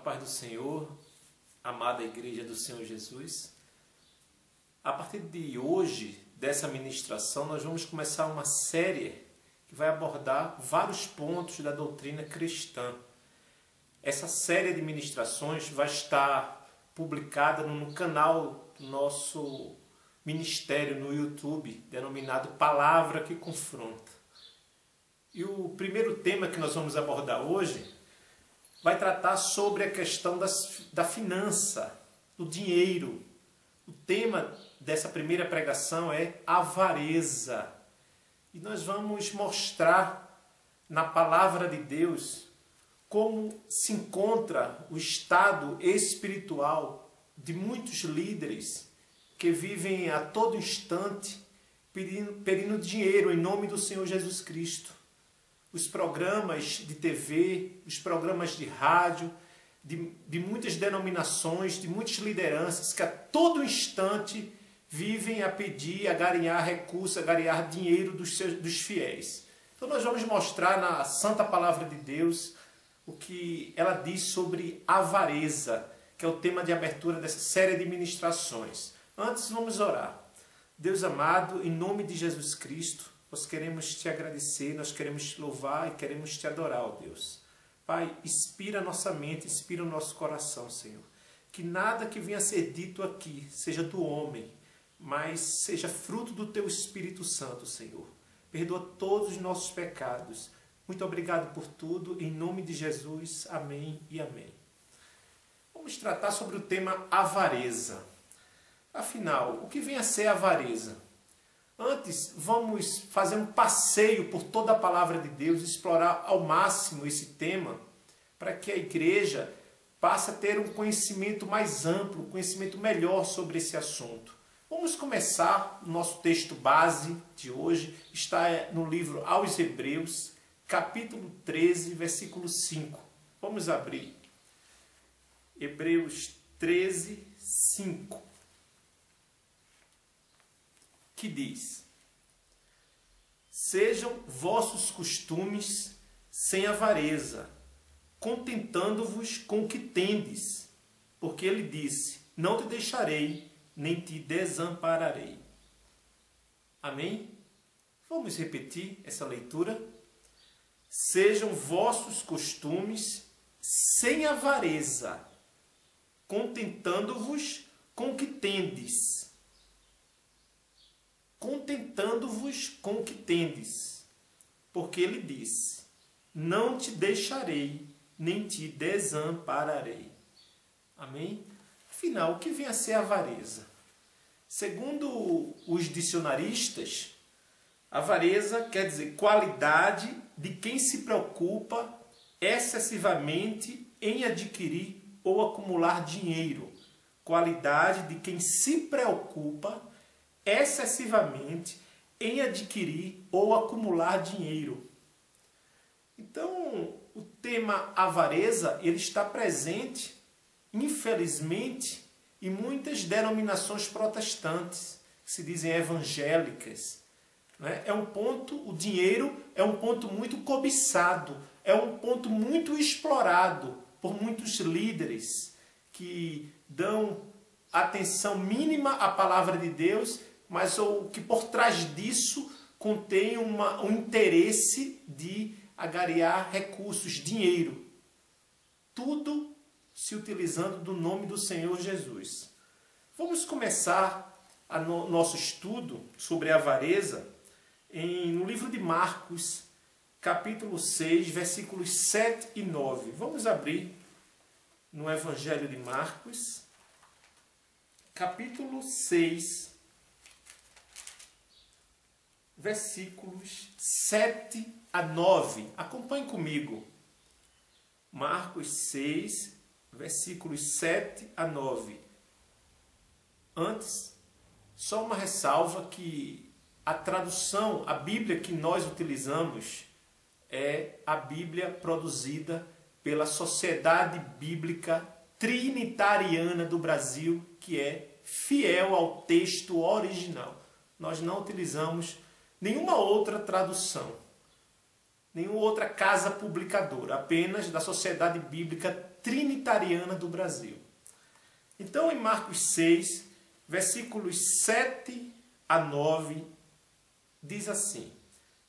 paz do Senhor, amada Igreja do Senhor Jesus. A partir de hoje, dessa ministração, nós vamos começar uma série que vai abordar vários pontos da doutrina cristã. Essa série de ministrações vai estar publicada no canal do nosso ministério no YouTube, denominado Palavra que Confronta. E o primeiro tema que nós vamos abordar hoje vai tratar sobre a questão da finança, do dinheiro. O tema dessa primeira pregação é avareza. E nós vamos mostrar na palavra de Deus como se encontra o estado espiritual de muitos líderes que vivem a todo instante pedindo dinheiro em nome do Senhor Jesus Cristo. Os programas de TV, os programas de rádio, de muitas denominações, de muitas lideranças que a todo instante vivem a pedir, a garear recursos, a garear dinheiro dos fiéis. Então nós vamos mostrar na Santa Palavra de Deus o que ela diz sobre avareza, que é o tema de abertura dessa série de ministrações. Antes vamos orar. Deus amado, em nome de Jesus Cristo, nós queremos te agradecer, nós queremos te louvar e queremos te adorar, ó Deus. Pai, inspira a nossa mente, inspira o nosso coração, Senhor. Que nada que venha a ser dito aqui seja do homem, mas seja fruto do teu Espírito Santo, Senhor. Perdoa todos os nossos pecados. Muito obrigado por tudo, em nome de Jesus. Amém e amém. Vamos tratar sobre o tema avareza. Afinal, o que vem a ser avareza? Antes, vamos fazer um passeio por toda a palavra de Deus, explorar ao máximo esse tema, para que a igreja passe a ter um conhecimento mais amplo, um conhecimento melhor sobre esse assunto. Vamos começar o nosso texto base de hoje, está no livro aos Hebreus, capítulo 13, versículo 5. Vamos abrir. Hebreus 13, 5. Que diz: sejam vossos costumes sem avareza, contentando-vos com o que tendes, porque ele disse: não te deixarei, nem te desampararei. Amém? Vamos repetir essa leitura. Sejam vossos costumes sem avareza, contentando-vos com o que tendes. Contentando-vos com o que tendes, porque ele disse: não te deixarei, nem te desampararei. Amém? Afinal, o que vem a ser avareza? Segundo os dicionaristas, avareza quer dizer qualidade de quem se preocupa excessivamente em adquirir ou acumular dinheiro. Qualidade de quem se preocupa excessivamente em adquirir ou acumular dinheiro. Então, o tema avareza, ele está presente, infelizmente, em muitas denominações protestantes, que se dizem evangélicas. É um ponto, o dinheiro é um ponto muito cobiçado, é um ponto muito explorado por muitos líderes que dão atenção mínima à palavra de Deus, mas o que por trás disso contém um interesse de agariar recursos, dinheiro. Tudo se utilizando do nome do Senhor Jesus. Vamos começar nosso estudo sobre a avareza no livro de Marcos, capítulo 6, versículos 7 e 9. Vamos abrir no Evangelho de Marcos, capítulo 6, versículos 7 a 9. Acompanhe comigo. Marcos 6, versículos 7 a 9. Antes, só uma ressalva que a tradução, a Bíblia que nós utilizamos é a Bíblia produzida pela Sociedade Bíblica Trinitariana do Brasil, que é fiel ao texto original. Nós não utilizamos nenhuma outra tradução, nenhuma outra casa publicadora, apenas da Sociedade Bíblica trinitariana do Brasil. Então, em Marcos 6, versículos 7 a 9, diz assim: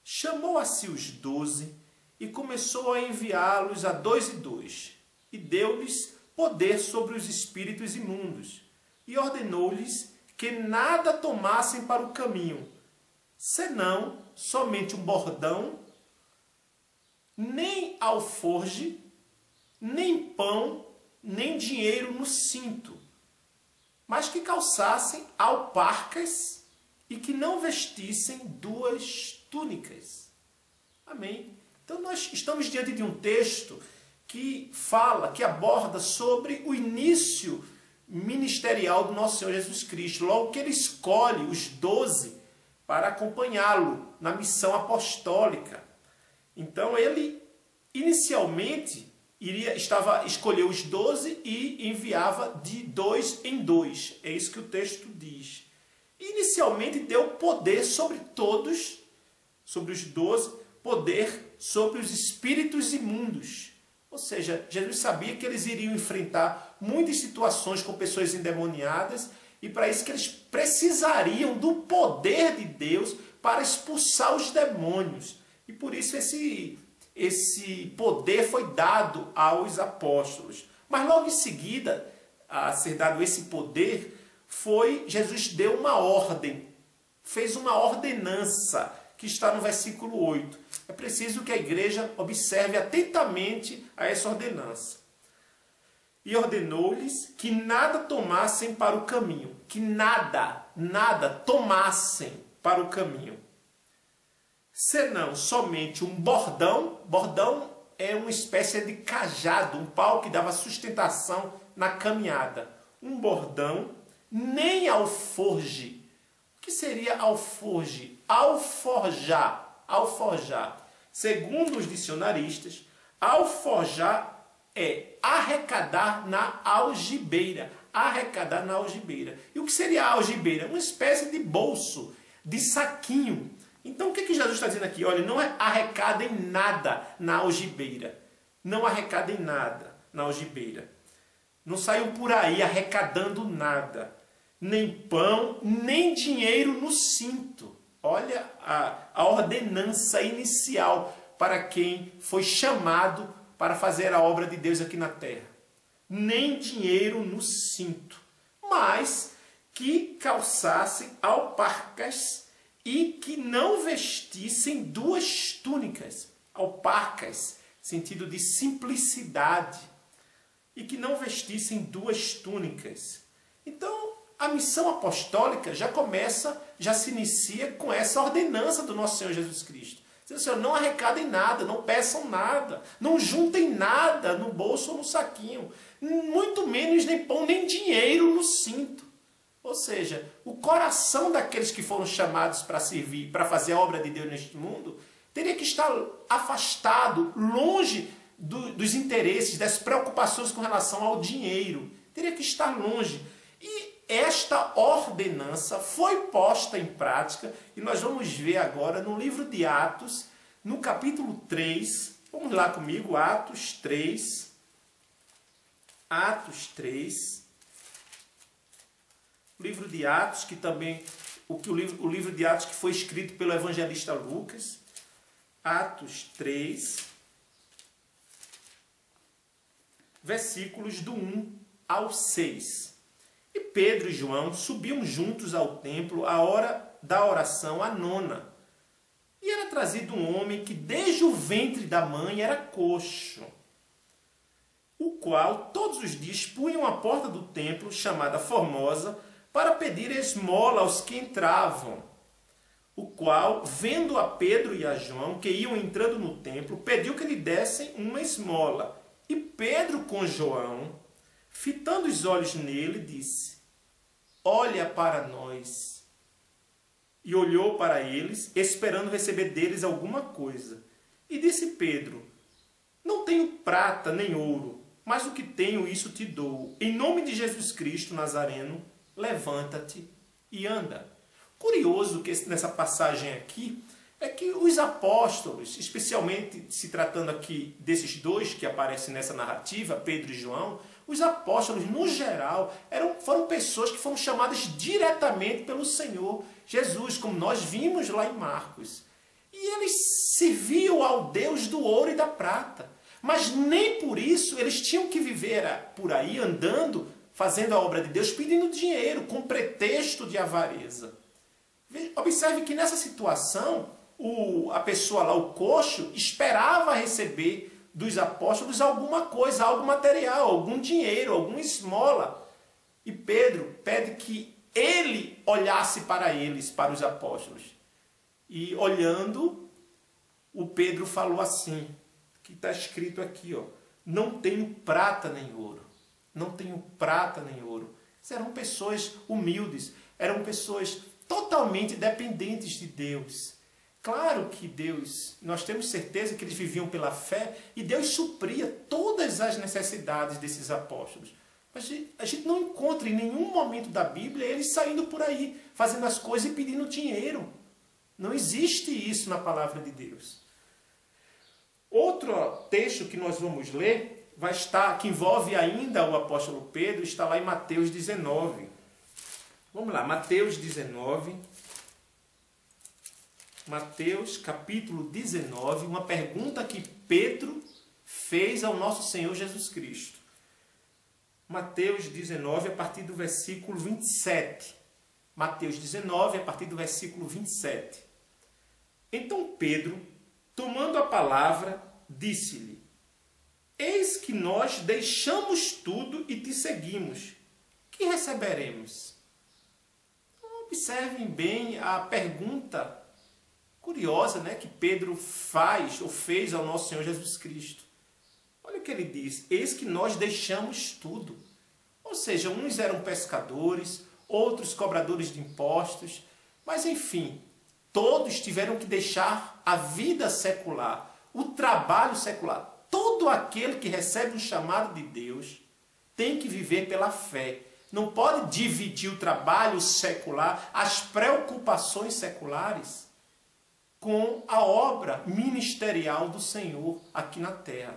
chamou a si os 12 e começou a enviá-los a 2 e 2, e deu-lhes poder sobre os espíritos imundos, e ordenou-lhes que nada tomassem para o caminho, senão somente um bordão, nem alforge, nem pão, nem dinheiro no cinto, mas que calçassem alparcas e que não vestissem 2 túnicas. Amém? Então nós estamos diante de um texto que fala, que aborda sobre o início ministerial do nosso Senhor Jesus Cristo, logo que ele escolhe os 12 para acompanhá-lo na missão apostólica. Então ele inicialmente escolheu os 12 e enviava de 2 em 2. É isso que o texto diz. Inicialmente deu poder sobre todos, sobre os 12, poder sobre os espíritos imundos. Ou seja, Jesus sabia que eles iriam enfrentar muitas situações com pessoas endemoniadas, e para isso que eles precisariam do poder de Deus para expulsar os demônios. E por isso esse poder foi dado aos apóstolos. Mas logo em seguida, a ser dado esse poder, Jesus deu uma ordem, fez uma ordenança, que está no versículo 8. É preciso que a igreja observe atentamente a essa ordenança. E ordenou-lhes que nada tomassem para o caminho, que nada tomassem para o caminho, senão somente um bordão. Bordão é uma espécie de cajado, um pau que dava sustentação na caminhada. Um bordão, nem alforge. O que seria alforge? Alforjar. Alforjar. Segundo os dicionaristas, alforjar é arrecadar na algibeira. Arrecadar na algibeira. E o que seria a algibeira? Uma espécie de bolso, de saquinho. Então o que Jesus está dizendo aqui? Olha, não arrecadem nada na algibeira. Não arrecadem nada na algibeira. Não saiam por aí arrecadando nada. Nem pão, nem dinheiro no cinto. Olha a ordenança inicial para quem foi chamado para fazer a obra de Deus aqui na terra. Nem dinheiro no cinto, mas que calçassem alparcas e que não vestissem 2 túnicas. Alparcas, sentido de simplicidade. E que não vestissem 2 túnicas. Então, a missão apostólica já se inicia com essa ordenança do nosso Senhor Jesus Cristo. Senhor, não arrecadem nada, não peçam nada, não juntem nada no bolso ou no saquinho, muito menos nem pão nem dinheiro no cinto. Ou seja, o coração daqueles que foram chamados para servir, para fazer a obra de Deus neste mundo, teria que estar afastado, longe dos interesses, das preocupações com relação ao dinheiro. Teria que estar longe. E esta ordenança foi posta em prática, e nós vamos ver agora no livro de Atos, no capítulo 3. Vamos lá comigo, Atos 3. Atos 3. O livro de Atos, que também o livro de Atos que foi escrito pelo evangelista Lucas. Atos 3, versículos do 1 ao 6. E Pedro e João subiam juntos ao templo à hora da oração, a 9ª. E era trazido um homem que desde o ventre da mãe era coxo, o qual todos os dias punham à porta do templo, chamada Formosa, para pedir esmola aos que entravam. O qual, vendo a Pedro e a João, que iam entrando no templo, pediu que lhe dessem uma esmola. E Pedro com João, fitando os olhos nele, disse: olha para nós. E olhou para eles, esperando receber deles alguma coisa. E disse Pedro: não tenho prata nem ouro, mas o que tenho, isso te dou. Em nome de Jesus Cristo Nazareno, levanta-te e anda. Curioso que nessa passagem aqui, é que os apóstolos, especialmente se tratando aqui desses dois que aparecem nessa narrativa, Pedro e João, os apóstolos, no geral, foram pessoas que foram chamadas diretamente pelo Senhor Jesus, como nós vimos lá em Marcos. E eles serviam ao Deus do ouro e da prata. Mas nem por isso eles tinham que viver por aí andando, fazendo a obra de Deus, pedindo dinheiro, com pretexto de avareza. Observe que nessa situação, a pessoa lá, o coxo, esperava receber dos apóstolos alguma coisa, algo material, algum dinheiro, alguma esmola. E Pedro pede que ele olhasse para eles, para os apóstolos. E olhando, o Pedro falou assim, que está escrito aqui, ó, não tenho prata nem ouro. Não tenho prata nem ouro. Eram pessoas humildes, eram pessoas totalmente dependentes de Deus. Claro que Deus, nós temos certeza que eles viviam pela fé e Deus supria todas as necessidades desses apóstolos. Mas a gente não encontra em nenhum momento da Bíblia eles saindo por aí, fazendo as coisas e pedindo dinheiro. Não existe isso na palavra de Deus. Outro texto que nós vamos ler, que envolve ainda o apóstolo Pedro, está lá em Mateus 19. Vamos lá, Mateus 19. Mateus capítulo 19, uma pergunta que Pedro fez ao nosso Senhor Jesus Cristo. Mateus 19, a partir do versículo 27. Mateus 19, a partir do versículo 27. Então Pedro, tomando a palavra, disse-lhe: Eis que nós deixamos tudo e te seguimos. Que receberemos? Observem bem a pergunta curiosa, né, que Pedro fez ao nosso Senhor Jesus Cristo. Olha o que ele diz: eis que nós deixamos tudo. Ou seja, uns eram pescadores, outros cobradores de impostos, mas enfim, todos tiveram que deixar a vida secular, o trabalho secular. Todo aquele que recebe um chamado de Deus tem que viver pela fé. Não pode dividir o trabalho secular, as preocupações seculares, com a obra ministerial do Senhor aqui na terra.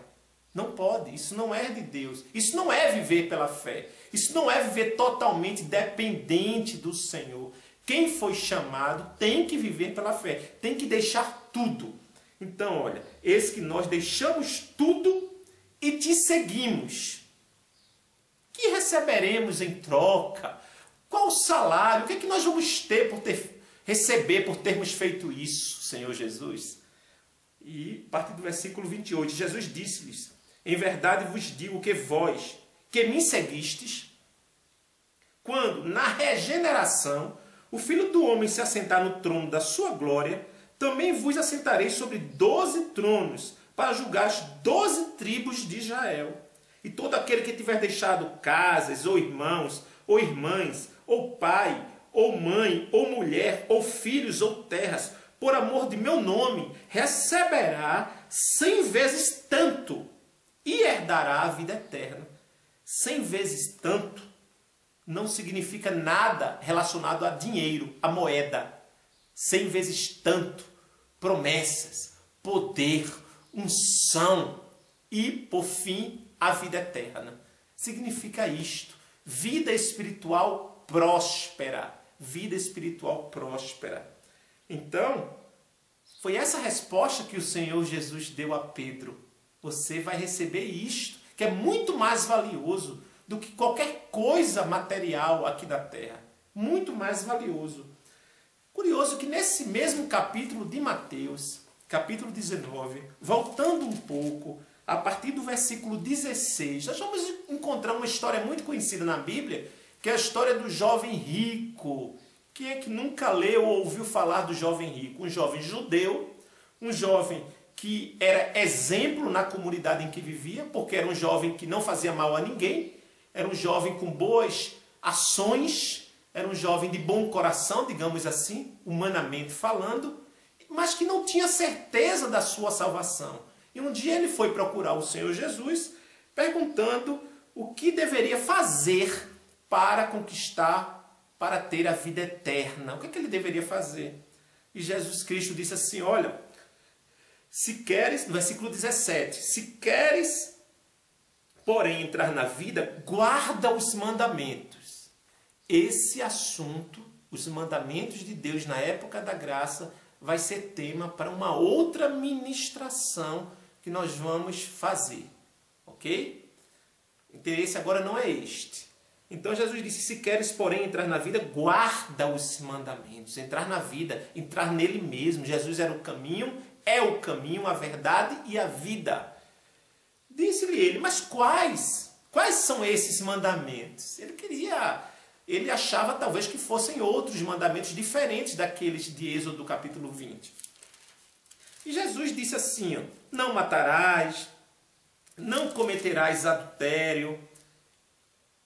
Não pode, isso não é de Deus. Isso não é viver pela fé. Isso não é viver totalmente dependente do Senhor. Quem foi chamado tem que viver pela fé, tem que deixar tudo. Então, olha, eis que nós deixamos tudo e te seguimos. Que receberemos em troca? Qual o salário? O que é que nós vamos ter receber por termos feito isso, Senhor Jesus? E a partir do versículo 28, Jesus disse-lhes: em verdade vos digo que vós, que me seguistes, quando na regeneração o Filho do Homem se assentar no trono da sua glória, também vos assentarei sobre 12 tronos, para julgar as 12 tribos de Israel. E todo aquele que tiver deixado casas, ou irmãos, ou irmãs, ou pai, ou mãe, ou mulher, ou filhos, ou terras, por amor de meu nome, receberá 100 vezes tanto e herdará a vida eterna. 100 vezes tanto não significa nada relacionado a dinheiro, a moeda. 100 vezes tanto, promessas, poder, unção e, por fim, a vida eterna. Significa isto: vida espiritual próspera. Vida espiritual próspera. Então, foi essa resposta que o Senhor Jesus deu a Pedro. Você vai receber isto, que é muito mais valioso do que qualquer coisa material aqui da terra. Muito mais valioso. Curioso que nesse mesmo capítulo de Mateus, capítulo 19, voltando um pouco, a partir do versículo 16, nós vamos encontrar uma história muito conhecida na Bíblia, que é a história do jovem rico. Quem é que nunca leu ou ouviu falar do jovem rico? Um jovem judeu, um jovem que era exemplo na comunidade em que vivia, porque era um jovem que não fazia mal a ninguém, era um jovem com boas ações, era um jovem de bom coração, digamos assim, humanamente falando, mas que não tinha certeza da sua salvação. E um dia ele foi procurar o Senhor Jesus, perguntando o que deveria fazer para conquistar, para ter a vida eterna. O que é que ele deveria fazer? E Jesus Cristo disse assim, olha, se queres, no versículo 17, se queres, porém, entrar na vida, guarda os mandamentos. Esse assunto, os mandamentos de Deus na época da graça, vai ser tema para uma outra ministração que nós vamos fazer. Ok? O interesse agora não é este. Então Jesus disse, se queres, porém, entrar na vida, guarda os mandamentos. Entrar na vida, entrar nele mesmo. Jesus era o caminho, é o caminho, a verdade e a vida. Disse-lhe ele, mas quais? Quais são esses mandamentos? Ele achava talvez que fossem outros mandamentos diferentes daqueles de Êxodo capítulo 20. E Jesus disse assim, ó, não matarás, não cometerás adultério.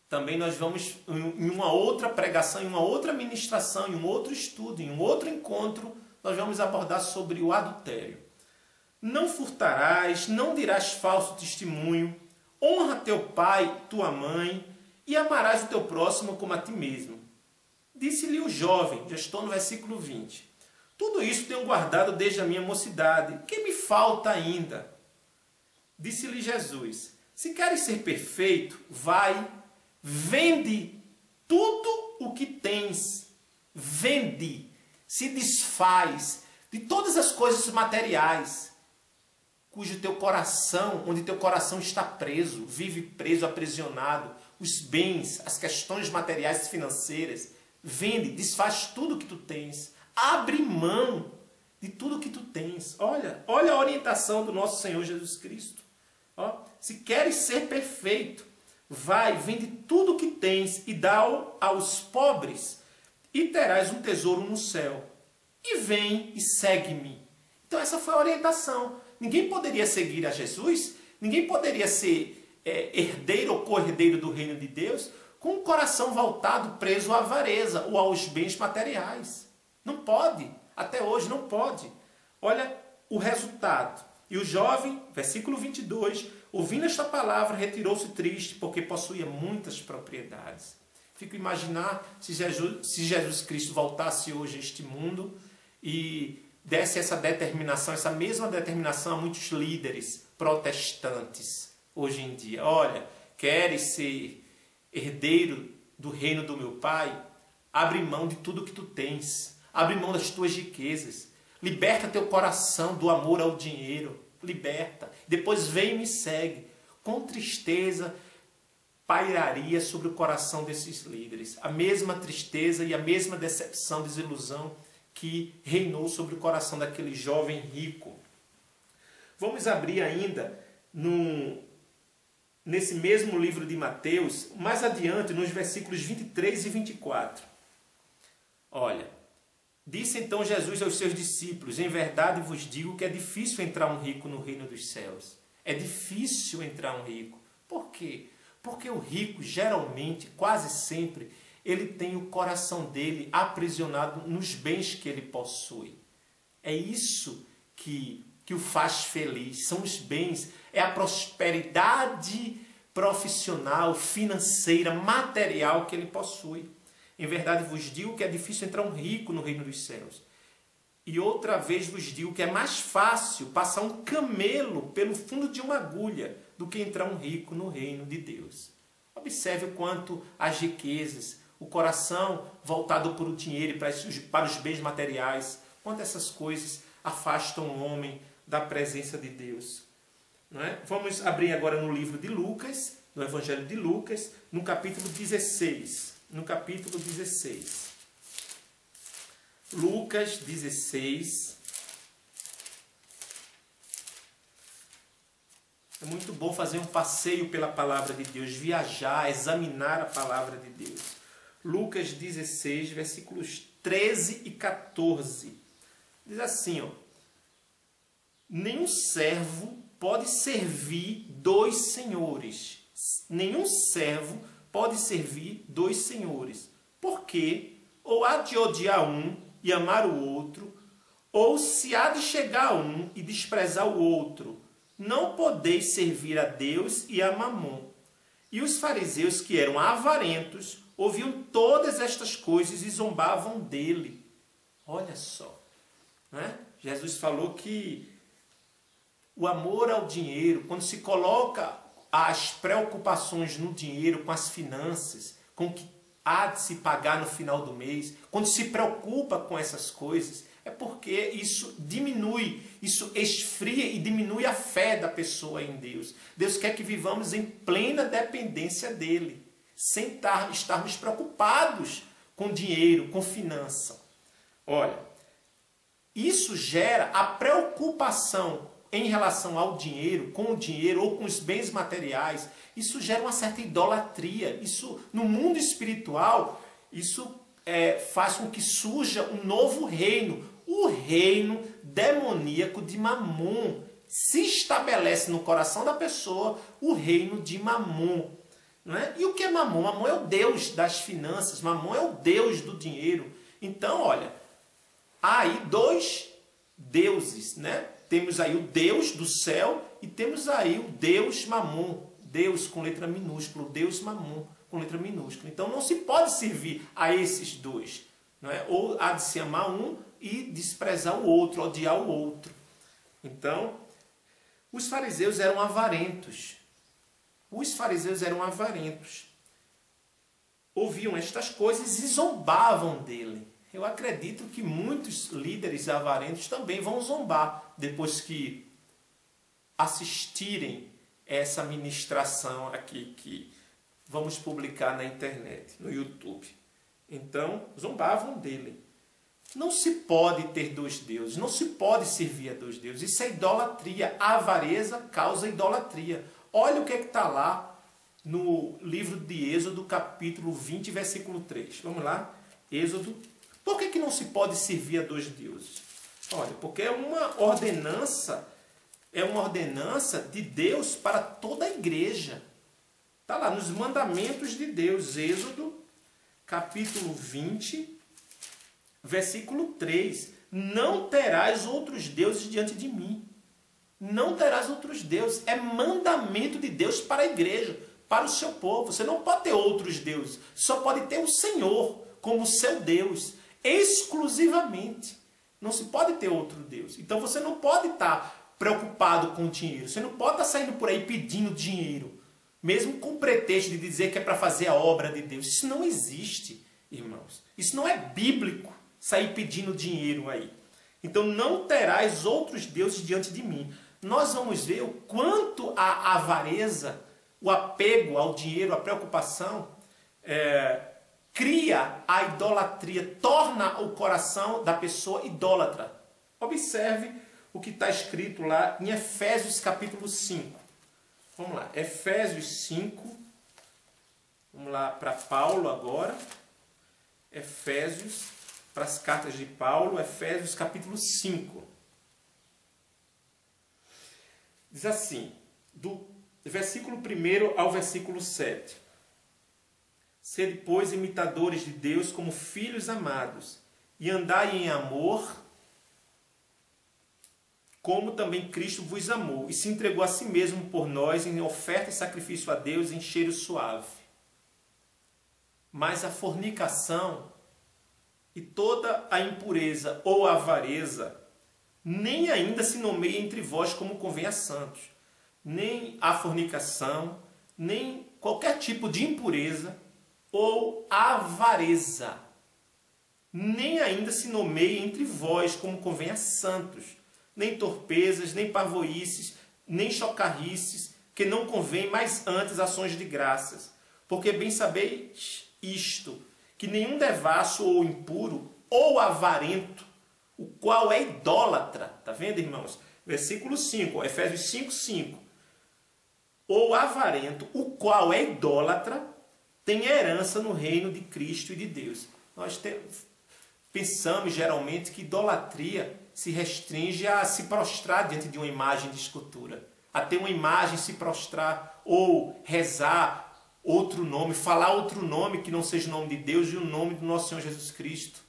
Também nós vamos, em uma outra pregação, em uma outra ministração, em um outro estudo, em um outro encontro, nós vamos abordar sobre o adultério. Não furtarás, não dirás falso testemunho, honra teu pai, tua mãe, e amarás o teu próximo como a ti mesmo. Disse-lhe o jovem, já estou no versículo 20, tudo isso tenho guardado desde a minha mocidade, que me falta ainda? Disse-lhe Jesus, se queres ser perfeito, vai, vende tudo o que tens, vende, se desfaz de todas as coisas materiais, cujo teu coração, onde teu coração está preso, vive preso, aprisionado, os bens, as questões materiais e financeiras, vende, desfaz tudo o que tu tens, abre mão de tudo o que tu tens. Olha a orientação do nosso Senhor Jesus Cristo. Ó, se queres ser perfeito, vai, vende tudo o que tens e dá-o aos pobres, e terás um tesouro no céu. E vem e segue-me. Então essa foi a orientação. Ninguém poderia seguir a Jesus, ninguém poderia ser herdeiro ou co-herdeiro do reino de Deus com o coração voltado, preso à avareza ou aos bens materiais. Não pode. Até hoje não pode. Olha o resultado. E o jovem, versículo 22, ouvindo esta palavra, retirou-se triste, porque possuía muitas propriedades. Fico a imaginar se Jesus Cristo voltasse hoje a este mundo e desse essa determinação, essa mesma determinação a muitos líderes protestantes hoje em dia. Olha, queres ser herdeiro do reino do meu Pai? Abre mão de tudo que tu tens. Abre mão das tuas riquezas. Liberta teu coração do amor ao dinheiro. Liberta. Depois vem e me segue. Com tristeza pairaria sobre o coração desses líderes. A mesma tristeza e a mesma decepção, desilusão que reinou sobre o coração daquele jovem rico. Vamos abrir ainda nesse mesmo livro de Mateus, mais adiante, nos versículos 23 e 24. Olha, disse então Jesus aos seus discípulos, em verdade vos digo que é difícil entrar um rico no reino dos céus. É difícil entrar um rico. Por quê? Porque o rico, geralmente, quase sempre, ele tem o coração dele aprisionado nos bens que ele possui. É isso que o faz feliz. São os bens, é a prosperidade profissional, financeira, material que ele possui. Em verdade vos digo que é difícil entrar um rico no reino dos céus. E outra vez vos digo que é mais fácil passar um camelo pelo fundo de uma agulha do que entrar um rico no reino de Deus. Observe o quanto as riquezas, o coração voltado para o dinheiro e para os bens materiais, quanto essas coisas afastam o homem da presença de Deus. Não é? Vamos abrir agora no livro de Lucas, no Evangelho de Lucas, no capítulo 16. No capítulo 16. Lucas 16. É muito bom fazer um passeio pela palavra de Deus, viajar, examinar a palavra de Deus. Lucas 16, versículos 13 e 14. Diz assim, ó: nenhum servo pode servir dois senhores. Nenhum servo pode servir dois senhores. Porque ou há de odiar um e amar o outro, ou se há de chegar a um e desprezar o outro. Não podeis servir a Deus e a Mamon. E os fariseus, que eram avarentos, ouviam todas estas coisas e zombavam dele. Olha só. né? Jesus falou que o amor ao dinheiro, quando se coloca as preocupações no dinheiro, com as finanças, com o que há de se pagar no final do mês, quando se preocupa com essas coisas, é porque isso diminui, isso esfria e diminui a fé da pessoa em Deus. Deus quer que vivamos em plena dependência dele, sem estarmos preocupados com dinheiro, com finança. Olha, isso gera a preocupação em relação ao dinheiro, com o dinheiro ou com os bens materiais. Isso gera uma certa idolatria. Isso, no mundo espiritual, isso faz com que surja um novo reino. O reino demoníaco de Mamon. Se estabelece no coração da pessoa o reino de Mamon. Não é? E o que é Mamon? Mamon é o Deus das finanças. Mamon é o Deus do dinheiro. Então, olha, há aí dois deuses, né? Temos aí o Deus do céu e temos aí o Deus Mamon. Deus com letra minúscula, o Deus Mamon com letra minúscula. Então não se pode servir a esses dois. Não é? Ou há de se amar um e desprezar o outro, odiar o outro. Então, os fariseus eram avarentos. Os fariseus eram avarentos. Ouviam estas coisas e zombavam dele. Eu acredito que muitos líderes avarentos também vão zombar depois que assistirem essa ministração aqui que vamos publicar na internet, no YouTube. Então, zombavam dele. Não se pode ter dois deuses, não se pode servir a dois deuses. Isso é idolatria. A avareza causa idolatria. Olha o que está lá no livro de Êxodo, capítulo 20, versículo 3. Vamos lá, Êxodo. Por que não se pode servir a dois deuses? Olha, porque é uma ordenança de Deus para toda a igreja. Está lá nos mandamentos de Deus, Êxodo, capítulo 20, versículo 3. Não terás outros deuses diante de mim. Não terás outros deuses. É mandamento de Deus para a igreja, para o seu povo. Você não pode ter outros deuses. Só pode ter o Senhor como seu Deus. Exclusivamente. Não se pode ter outro Deus. Então você não pode estar preocupado com dinheiro. Você não pode estar saindo por aí pedindo dinheiro. Mesmo com o pretexto de dizer que é para fazer a obra de Deus. Isso não existe, irmãos. Isso não é bíblico, sair pedindo dinheiro aí. Então não terás outros deuses diante de mim. Nós vamos ver o quanto a avareza, o apego ao dinheiro, a preocupação, cria a idolatria, torna o coração da pessoa idólatra. Observe o que está escrito lá em Efésios capítulo 5. Vamos lá, Efésios 5. Vamos lá para Paulo agora. Efésios, para as cartas de Paulo, Efésios capítulo 5. Diz assim, do versículo 1 ao versículo 7. Sede, pois, imitadores de Deus como filhos amados, e andai em amor, como também Cristo vos amou, e se entregou a si mesmo por nós em oferta e sacrifício a Deus em cheiro suave. Mas a fornicação e toda a impureza ou avareza nem ainda se nomeia entre vós como convém a santos. Nem a fornicação, nem qualquer tipo de impureza ou avareza, nem ainda se nomeia entre vós como convém a santos, nem torpezas, nem parvoíces, nem chocarrices, que não convém, mas antes ações de graças. Porque bem sabeis isto, que nenhum devasso ou impuro ou avarento, o qual é idólatra, está vendo, irmãos? Versículo 5, Efésios 5, 5. Ou avarento, o qual é idólatra, tem herança no reino de Cristo e de Deus. Nós pensamos geralmente que idolatria se restringe a se prostrar diante de uma imagem de escultura. A ter uma imagem, se prostrar ou rezar outro nome, falar outro nome que não seja o nome de Deus e o nome do nosso Senhor Jesus Cristo.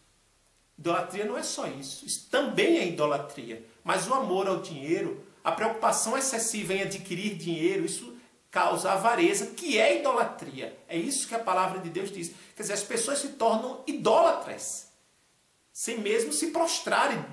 Idolatria não é só isso. Isso também é idolatria. Mas o amor ao dinheiro, a preocupação excessiva em adquirir dinheiro, isso causa avareza, que é idolatria. É isso que a palavra de Deus diz. Quer dizer, as pessoas se tornam idólatras, sem mesmo se prostrarem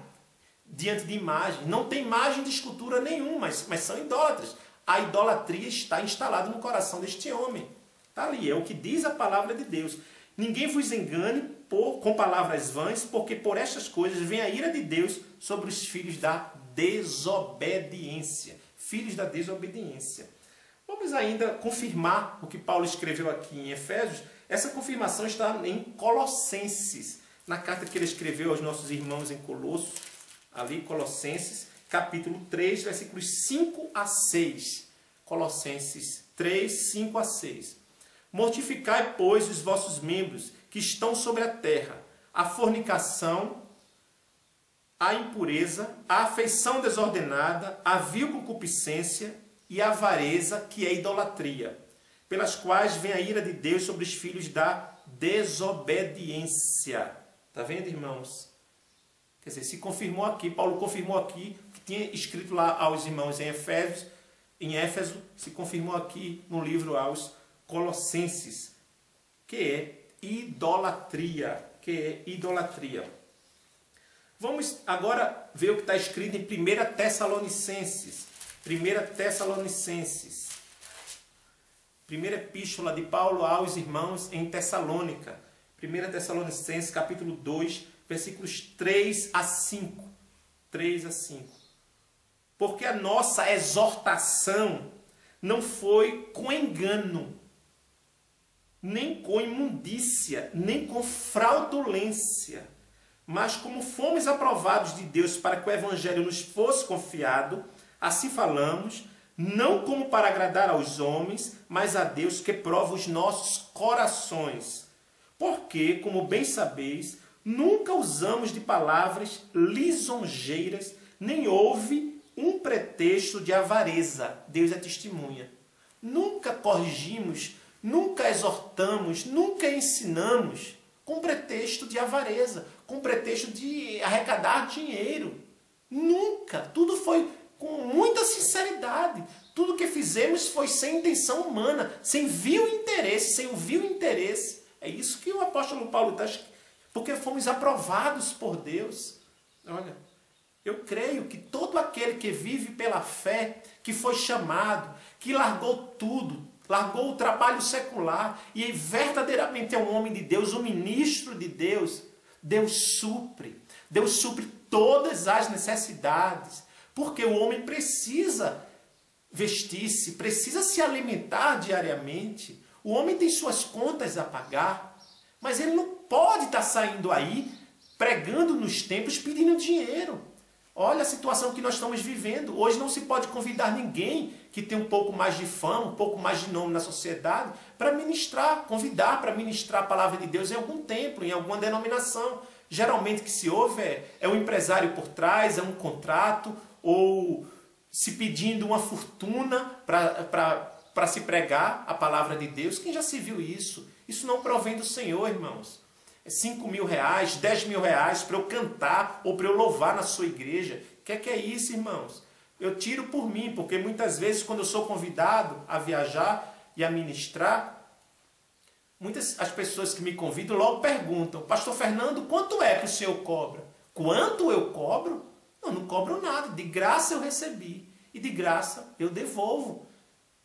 diante de imagem. Não tem imagem de escultura nenhuma, mas são idólatras. A idolatria está instalada no coração deste homem. Está ali, é o que diz a palavra de Deus. Ninguém vos engane com palavras vãs, porque por estas coisas vem a ira de Deus sobre os filhos da desobediência. Filhos da desobediência. Vamos ainda confirmar o que Paulo escreveu aqui em Efésios. Essa confirmação está em Colossenses, na carta que ele escreveu aos nossos irmãos em Colossos, ali Colossenses, capítulo 3, versículos 5 a 6. Colossenses 3, 5 a 6. Mortificai, pois, os vossos membros que estão sobre a terra, a fornicação, a impureza, a afeição desordenada, a vil concupiscência e a avareza, que é idolatria, pelas quais vem a ira de Deus sobre os filhos da desobediência. Está vendo, irmãos? Quer dizer, se confirmou aqui, Paulo confirmou aqui, que tinha escrito lá aos irmãos em Éfeso, se confirmou aqui no livro aos Colossenses, que é idolatria, Vamos agora ver o que está escrito em 1 Tessalonicenses. 1 Tessalonicenses. Primeira epístola de Paulo aos irmãos em Tessalônica. 1 Tessalonicenses, capítulo 2, versículos 3 a 5. 3 a 5. Porque a nossa exortação não foi com engano, nem com imundícia, nem com fraudulência, mas como fomos aprovados de Deus para que o evangelho nos fosse confiado, assim falamos, não como para agradar aos homens, mas a Deus que prova os nossos corações. Porque, como bem sabeis, nunca usamos de palavras lisonjeiras, nem houve um pretexto de avareza. Deus é testemunha. Nunca corrigimos, nunca exortamos, nunca ensinamos com pretexto de avareza, com pretexto de arrecadar dinheiro. Nunca. Tudo foi com muita sinceridade. Tudo que fizemos foi sem intenção humana, sem vil interesse, sem o vil interesse. É isso que o apóstolo Paulo está, porque fomos aprovados por Deus. Olha, eu creio que todo aquele que vive pela fé, que foi chamado, que largou tudo, largou o trabalho secular e verdadeiramente é um homem de Deus, um ministro de Deus, Deus supre todas as necessidades, porque o homem precisa vestir-se, precisa se alimentar diariamente. O homem tem suas contas a pagar, mas ele não pode estar saindo aí pregando nos templos pedindo dinheiro. Olha a situação que nós estamos vivendo. Hoje não se pode convidar ninguém que tem um pouco mais de fama, um pouco mais de nome na sociedade, para ministrar, convidar para ministrar a palavra de Deus em algum templo, em alguma denominação. Geralmente o que se ouve é um empresário por trás, é um contrato, ou se pedindo uma fortuna para se pregar a palavra de Deus. Quem já se viu isso? Isso não provém do Senhor, irmãos. É 5 mil reais, 10 mil reais para eu cantar ou para eu louvar na sua igreja. O que é isso, irmãos? Eu tiro por mim, porque muitas vezes quando eu sou convidado a viajar e a ministrar, as pessoas que me convidam logo perguntam: Pastor Fernando, quanto é que o senhor cobra? Quanto eu cobro? Não cobro nada. De graça eu recebi. E de graça eu devolvo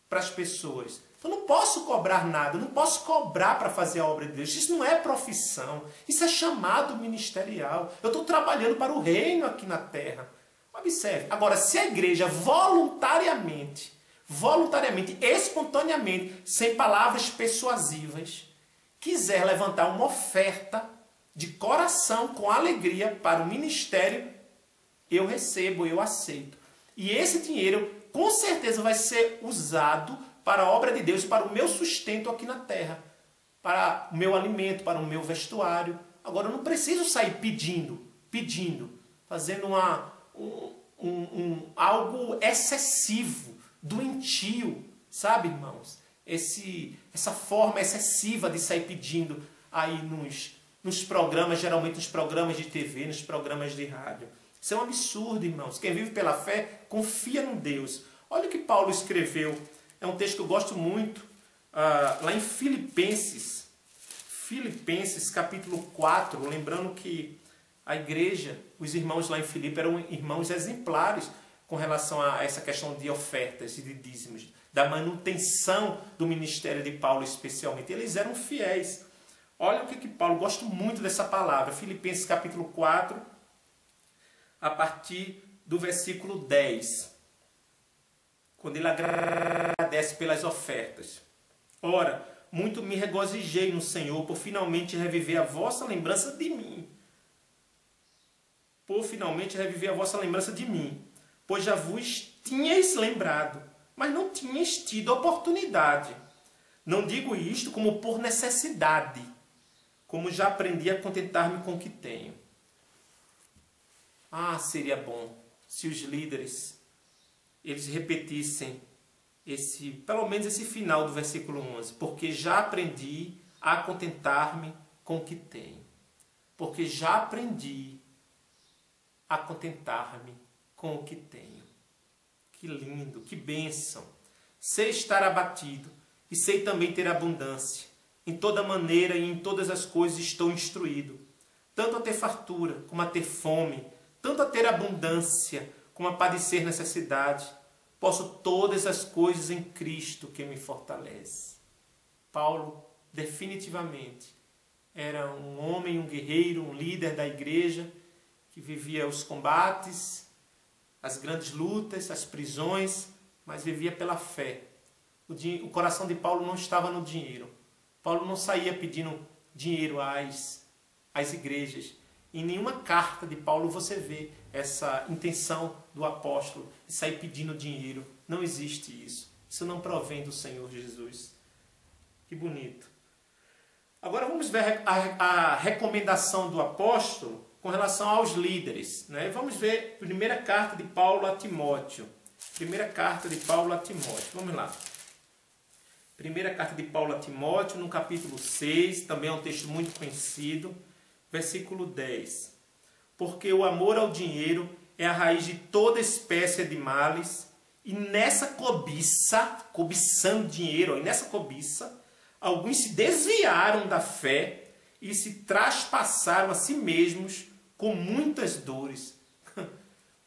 para as pessoas. Eu não posso cobrar nada, eu não posso cobrar para fazer a obra de Deus. Isso não é profissão, isso é chamado ministerial. Eu estou trabalhando para o reino aqui na terra. Observe. Agora, se a igreja voluntariamente, espontaneamente, sem palavras persuasivas, quiser levantar uma oferta de coração, com alegria, para o ministério, eu recebo, eu aceito. E esse dinheiro, com certeza, vai ser usado para a obra de Deus, para o meu sustento aqui na terra, para o meu alimento, para o meu vestuário. Agora, eu não preciso sair pedindo, fazendo algo excessivo, doentio, sabe, irmãos? Essa forma excessiva de sair pedindo aí nos programas, geralmente nos programas de TV, nos programas de rádio. Isso é um absurdo, irmãos. Quem vive pela fé, confia no Deus. Olha o que Paulo escreveu. É um texto que eu gosto muito, lá em Filipenses, capítulo 4, lembrando que A igreja, os irmãos lá em Filipe eram irmãos exemplares com relação a essa questão de ofertas e de dízimos, da manutenção do ministério de Paulo especialmente. Eles eram fiéis. Olha o que Paulo, gosto muito dessa palavra, Filipenses capítulo 4, a partir do versículo 10, quando ele agradece pelas ofertas. Ora, muito me regozijei no Senhor por finalmente reviver a vossa lembrança de mim. Por finalmente reviver a vossa lembrança de mim, pois já vos tinhais lembrado, mas não tinhais tido oportunidade. Não digo isto como por necessidade, como já aprendi a contentar-me com o que tenho. Ah, seria bom se os líderes eles repetissem pelo menos esse final do versículo 11. Porque já aprendi a contentar-me com o que tenho. Porque já aprendi a contentar-me com o que tenho. Que lindo, que bênção. Sei estar abatido e sei também ter abundância. Em toda maneira e em todas as coisas estou instruído, tanto a ter fartura como a ter fome, tanto a ter abundância como a padecer necessidade. Posso todas as coisas em Cristo que me fortalece. Paulo, definitivamente, era um homem, um guerreiro, um líder da igreja, que vivia os combates, as grandes lutas, as prisões, mas vivia pela fé. O coração de Paulo não estava no dinheiro. Paulo não saía pedindo dinheiro às igrejas. Em nenhuma carta de Paulo você vê essa intenção do apóstolo de sair pedindo dinheiro. Não existe isso. Isso não provém do Senhor Jesus. Que bonito. Agora vamos ver a recomendação do apóstolo com relação aos líderes, né? Vamos ver a primeira carta de Paulo a Timóteo. Primeira carta de Paulo a Timóteo. Vamos lá. Primeira carta de Paulo a Timóteo, no capítulo 6, também é um texto muito conhecido, versículo 10. Porque o amor ao dinheiro é a raiz de toda espécie de males, e nessa cobiçando dinheiro, e nessa cobiça, alguns se desviaram da fé e se traspassaram a si mesmos com muitas dores.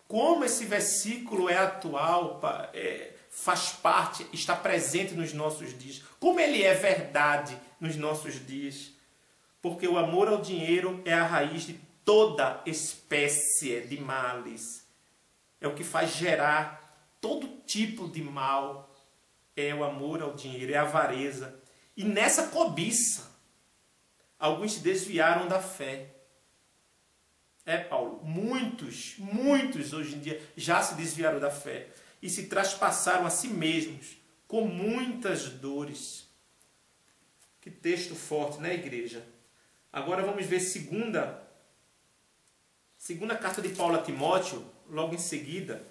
Como esse versículo é atual, faz parte, está presente nos nossos dias. Como ele é verdade nos nossos dias. Porque o amor ao dinheiro é a raiz de toda espécie de males. É o que faz gerar todo tipo de mal. É o amor ao dinheiro, é a avareza. E nessa cobiça, alguns se desviaram da fé. Paulo, muitos hoje em dia já se desviaram da fé e se traspassaram a si mesmos com muitas dores. Que texto forte, né, igreja? Agora vamos ver segunda carta de Paulo a Timóteo, logo em seguida,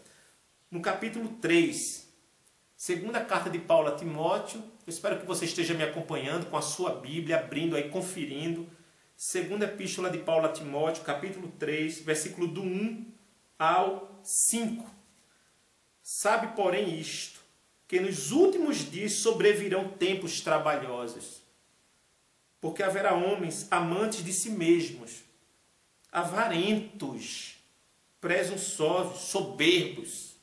no capítulo 3. Segunda carta de Paulo a Timóteo. Eu espero que você esteja me acompanhando com a sua Bíblia, abrindo aí, conferindo. Segunda epístola de Paulo a Timóteo, capítulo 3, versículo do 1 ao 5. Sabe, porém, isto, que nos últimos dias sobrevirão tempos trabalhosos, porque haverá homens amantes de si mesmos, avarentos, presunçosos, soberbos,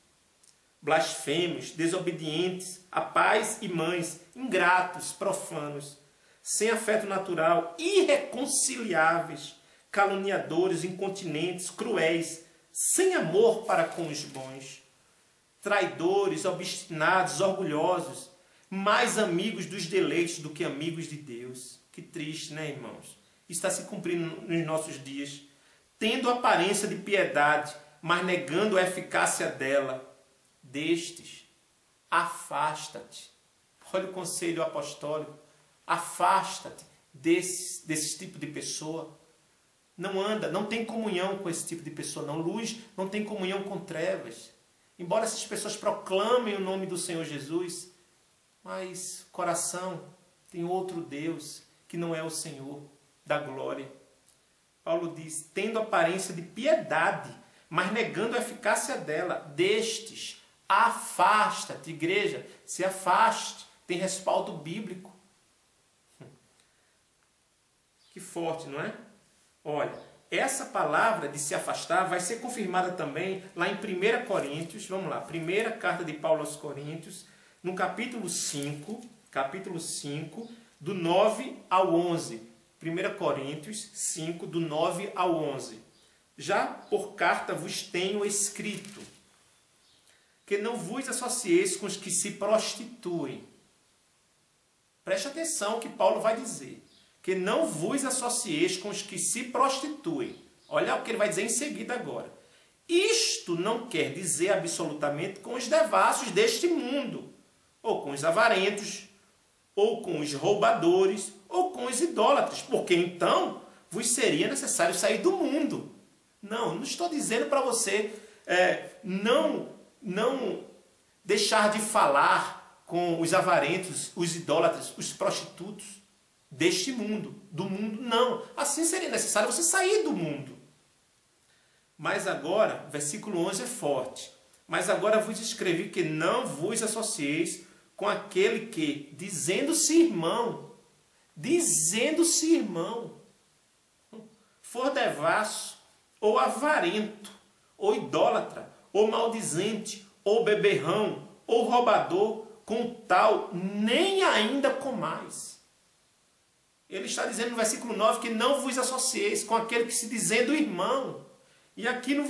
blasfemos, desobedientes a pais e mães, ingratos, profanos, sem afeto natural, irreconciliáveis, caluniadores, incontinentes, cruéis, sem amor para com os bons, traidores, obstinados, orgulhosos, mais amigos dos deleites do que amigos de Deus. Que triste, né, irmãos? Isso está se cumprindo nos nossos dias. Tendo aparência de piedade, mas negando a eficácia dela. Destes, afasta-te. Olha o conselho apostólico. Afasta-te desse tipo de pessoa. Não anda, não tem comunhão com esse tipo de pessoa. Não, luz não tem comunhão com trevas. Embora essas pessoas proclamem o nome do Senhor Jesus, mas coração tem outro Deus que não é o Senhor da glória. Paulo diz, tendo aparência de piedade, mas negando a eficácia dela. Destes, afasta-te. Igreja, se afaste. Tem respaldo bíblico. Que forte, não é? Olha, essa palavra de se afastar vai ser confirmada também lá em 1 Coríntios, vamos lá, primeira carta de Paulo aos Coríntios, no capítulo 5, do 9 ao 11. 1 Coríntios 5, do 9 ao 11. Já por carta vos tenho escrito, que não vos associeis com os que se prostituem. Preste atenção que Paulo vai dizer. Que não vos associeis com os que se prostituem. Olha o que ele vai dizer em seguida agora. Isto não quer dizer absolutamente com os devassos deste mundo, ou com os avarentos, ou com os roubadores, ou com os idólatras, porque então vos seria necessário sair do mundo. Não estou dizendo para você não deixar de falar com os avarentos, os idólatras, os prostitutos deste mundo, do mundo, não. Assim seria necessário você sair do mundo. Mas agora, versículo 11 é forte. Mas agora vos escrevi que não vos associeis com aquele que, dizendo-se irmão, for devasso, ou avarento, ou idólatra, ou maldizente, ou beberrão, ou roubador, com tal, nem ainda comais. Ele está dizendo no versículo 9 que não vos associeis com aquele que se dizendo irmão. E aqui no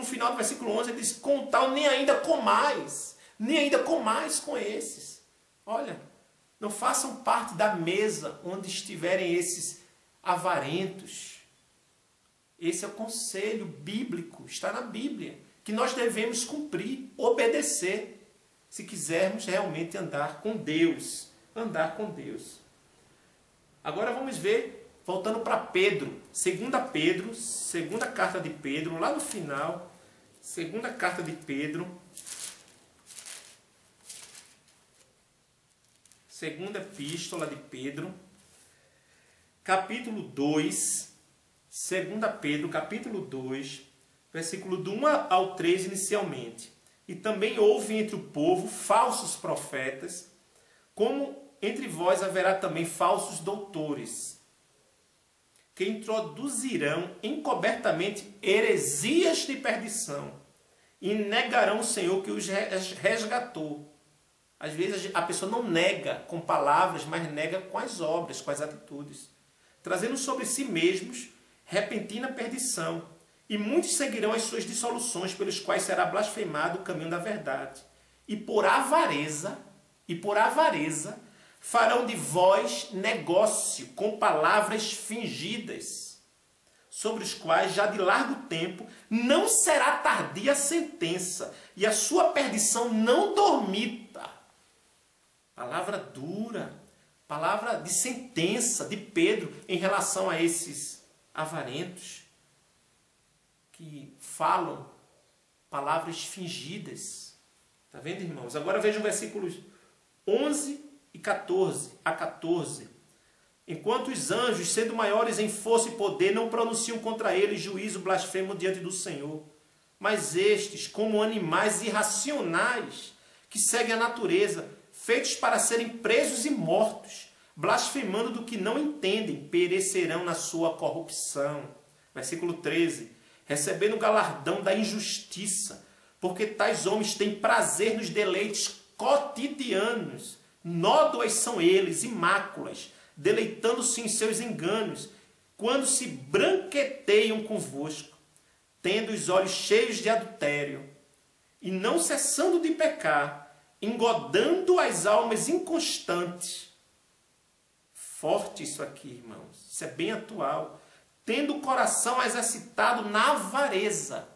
final do versículo 11, ele diz, com tal, nem ainda comais. Nem ainda comais com esses. Olha, não façam parte da mesa onde estiverem esses avarentos. Esse é o conselho bíblico, está na Bíblia, que nós devemos cumprir, obedecer, se quisermos realmente andar com Deus. Andar com Deus. Agora vamos ver, voltando para Pedro, segunda carta de Pedro, lá no final, segunda carta de Pedro, segunda epístola de Pedro, capítulo 2, segunda Pedro, capítulo 2, versículo do 1 ao 3 inicialmente. E também houve entre o povo falsos profetas, como entre vós haverá também falsos doutores, que introduzirão encobertamente heresias de perdição, e negarão o Senhor que os resgatou. Às vezes a pessoa não nega com palavras, mas nega com as obras, com as atitudes, trazendo sobre si mesmos repentina perdição. E muitos seguirão as suas dissoluções, pelos quais será blasfemado o caminho da verdade. E por avareza, farão de vós negócio com palavras fingidas, sobre os quais já de largo tempo não será tardia a sentença, e a sua perdição não dormita. Palavra dura, palavra de sentença de Pedro em relação a esses avarentos que falam palavras fingidas. Está vendo, irmãos? Agora vejam versículos 11 e 14 a 14. Enquanto os anjos, sendo maiores em força e poder, não pronunciam contra ele juízo blasfemo diante do Senhor. Mas estes, como animais irracionais, que seguem a natureza, feitos para serem presos e mortos, blasfemando do que não entendem, perecerão na sua corrupção. Versículo 13. Recebendo o galardão da injustiça, porque tais homens têm prazer nos deleites cotidianos. Nódoas são eles e máculas, deleitando-se em seus enganos, quando se branqueteiam convosco, tendo os olhos cheios de adultério, e não cessando de pecar, engodando as almas inconstantes. Forte isso aqui, irmãos. Isso é bem atual. Tendo o coração exercitado na avareza.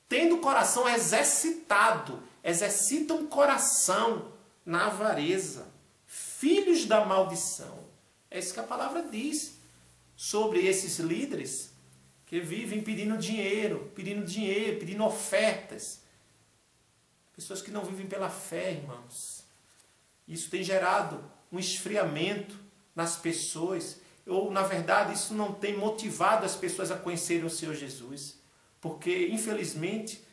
Tendo o coração exercitado. Exercitam o coração na avareza. Filhos da maldição. É isso que a palavra diz sobre esses líderes que vivem pedindo dinheiro, pedindo ofertas. Pessoas que não vivem pela fé, irmãos. Isso tem gerado um esfriamento nas pessoas. Ou, na verdade, isso não tem motivado as pessoas a conhecerem o Senhor Jesus. Porque, infelizmente,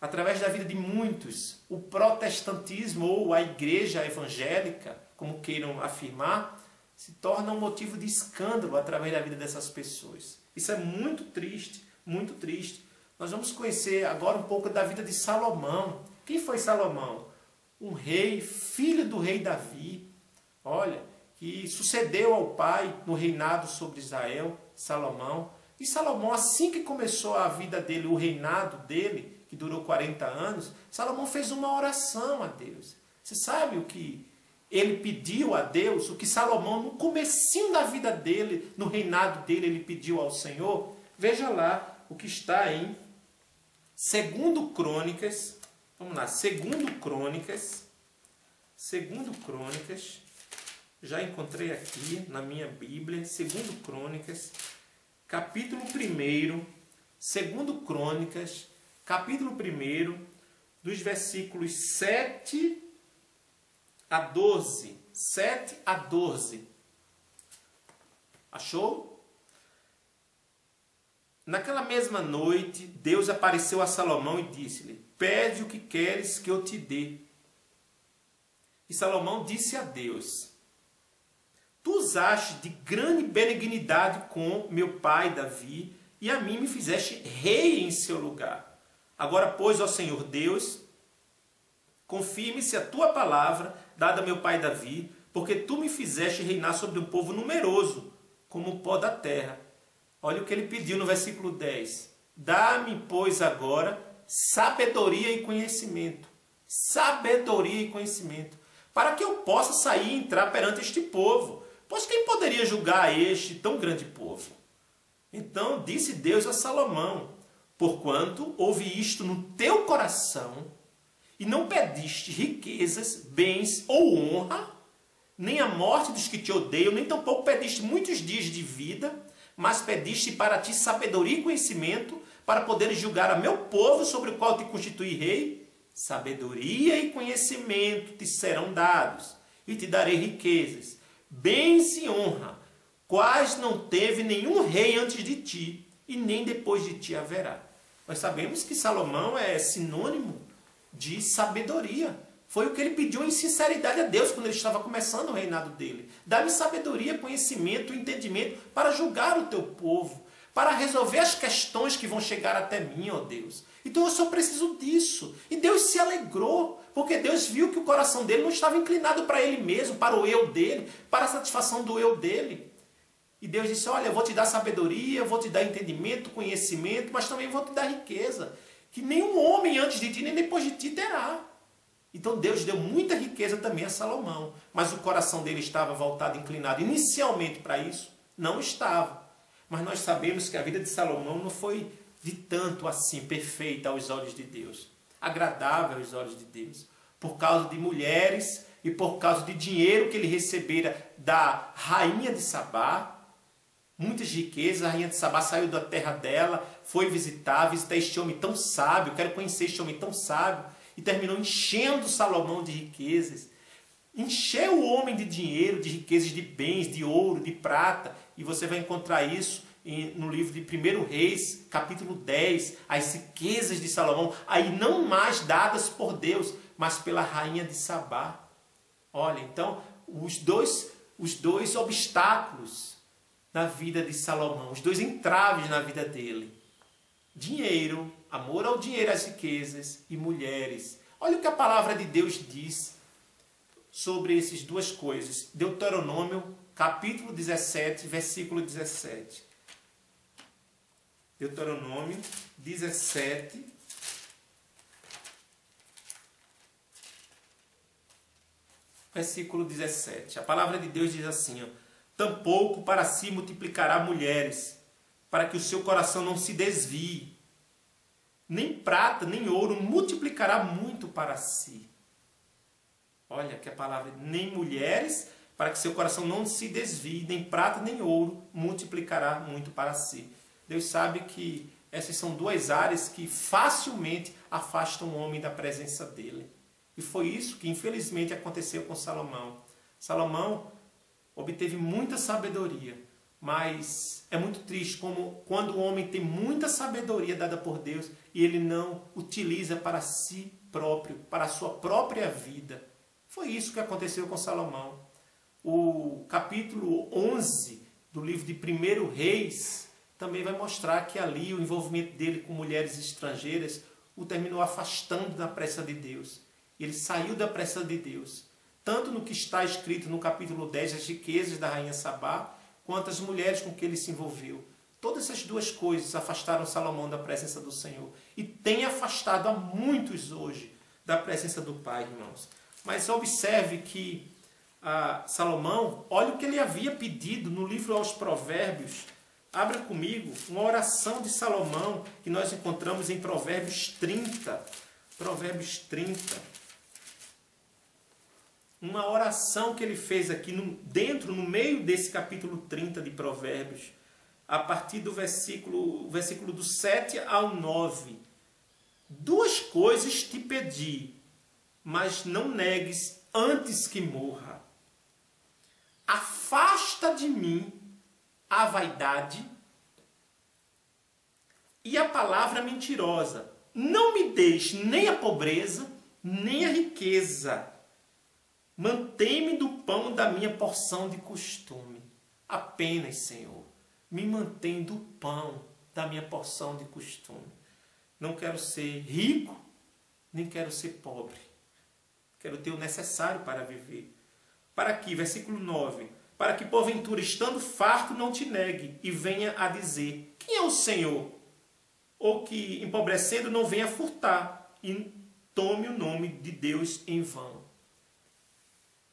através da vida de muitos, o protestantismo ou a igreja evangélica, como queiram afirmar, se torna um motivo de escândalo através da vida dessas pessoas. Isso é muito triste, muito triste. Nós vamos conhecer agora um pouco da vida de Salomão. Quem foi Salomão? Um rei, filho do rei Davi. Olha, que sucedeu ao pai no reinado sobre Israel, Salomão. E Salomão, assim que começou a vida dele, o reinado dele, que durou 40 anos, Salomão fez uma oração a Deus. Você sabe o que ele pediu a Deus? O que Salomão, no comecinho da vida dele, no reinado dele, ele pediu ao Senhor? Veja lá o que está em 2 Crônicas. Vamos lá, 2 Crônicas. Já encontrei aqui na minha Bíblia, 2 Crônicas, capítulo 1, 2 Crônicas, capítulo 1, dos versículos 7 a 12. 7 a 12. Achou? Naquela mesma noite, Deus apareceu a Salomão e disse-lhe: pede o que queres que eu te dê. E Salomão disse a Deus: tu usaste de grande benignidade com meu pai Davi, e a mim me fizeste rei em seu lugar. Agora, pois, ó Senhor Deus, confirme-se a tua palavra, dada a meu pai Davi, porque tu me fizeste reinar sobre um povo numeroso, como o pó da terra. Olha o que ele pediu no versículo 10. Dá-me, pois, agora sabedoria e conhecimento. Sabedoria e conhecimento. Para que eu possa sair e entrar perante este povo. Pois quem poderia julgar este tão grande povo? Então disse Deus a Salomão: porquanto houve isto no teu coração, e não pediste riquezas, bens ou honra, nem a morte dos que te odeiam, nem tampouco pediste muitos dias de vida, mas pediste para ti sabedoria e conhecimento, para poderes julgar a meu povo, sobre o qual te constituí rei. Sabedoria e conhecimento te serão dados, e te darei riquezas, bens e honra, quais não teve nenhum rei antes de ti, e nem depois de ti haverá. Nós sabemos que Salomão é sinônimo de sabedoria. Foi o que ele pediu em sinceridade a Deus quando ele estava começando o reinado dele. Dá-me sabedoria, conhecimento, entendimento para julgar o teu povo, para resolver as questões que vão chegar até mim, ó Deus. Então eu só preciso disso. E Deus se alegrou, porque Deus viu que o coração dele não estava inclinado para ele mesmo, para o eu dele, para a satisfação do eu dele. E Deus disse: olha, eu vou te dar sabedoria, eu vou te dar entendimento, conhecimento, mas também vou te dar riqueza, que nenhum homem antes de ti nem depois de ti terá. Então Deus deu muita riqueza também a Salomão, mas o coração dele estava voltado, inclinado inicialmente para isso? Não estava. Mas nós sabemos que a vida de Salomão não foi de tanto assim perfeita aos olhos de Deus, agradável aos olhos de Deus, por causa de mulheres e por causa de dinheiro que ele recebera da rainha de Sabá. Muitas riquezas, a rainha de Sabá saiu da terra dela, foi visitar este homem tão sábio, quero conhecer este homem tão sábio, e terminou enchendo Salomão de riquezas. Encheu o homem de dinheiro, de riquezas, de bens, de ouro, de prata, e você vai encontrar isso no livro de 1 Reis, capítulo 10, as riquezas de Salomão, aí não mais dadas por Deus, mas pela rainha de Sabá. Olha, então, os dois obstáculos na vida de Salomão, os dois entraves na vida dele: dinheiro, amor ao dinheiro, às riquezas, e mulheres. Olha o que a palavra de Deus diz sobre essas duas coisas. Deuteronômio, capítulo 17, versículo 17. Deuteronômio 17, versículo 17. A palavra de Deus diz assim: ó, tampouco para si multiplicará mulheres, para que o seu coração não se desvie. Nem prata, nem ouro multiplicará muito para si. Olha que a palavra, nem mulheres, para que seu coração não se desvie, nem prata, nem ouro multiplicará muito para si. Deus sabe que essas são duas áreas que facilmente afastam o homem da presença dele. E foi isso que infelizmente aconteceu com Salomão. Salomão obteve muita sabedoria, mas é muito triste como quando o homem tem muita sabedoria dada por Deus e ele não utiliza para si próprio, para a sua própria vida. Foi isso que aconteceu com Salomão. O capítulo 11 do livro de 1 Reis também vai mostrar que ali o envolvimento dele com mulheres estrangeiras o terminou afastando da presença de Deus. Ele saiu da presença de Deus, tanto no que está escrito no capítulo 10, as riquezas da rainha Sabá, quanto as mulheres com que ele se envolveu. Todas essas duas coisas afastaram Salomão da presença do Senhor. E tem afastado a muitos hoje da presença do Pai, irmãos. Mas observe que Salomão, olha o que ele havia pedido no livro aos Provérbios. Abra comigo uma oração de Salomão que nós encontramos em Provérbios 30. Provérbios 30. Uma oração que ele fez aqui no meio desse capítulo 30 de Provérbios, a partir do versículo do 7 ao 9. Duas coisas te pedi, mas não negues antes que morra. Afasta de mim a vaidade e a palavra mentirosa. Não me deixe nem a pobreza, nem a riqueza. Mantém-me do pão da minha porção de costume. Apenas, Senhor, me mantém do pão da minha porção de costume. Não quero ser rico, nem quero ser pobre. Quero ter o necessário para viver. Para que, versículo 9, para que porventura, estando farto, não te negue e venha a dizer, quem é o Senhor? Ou que, empobrecendo, não venha furtar e tome o nome de Deus em vão.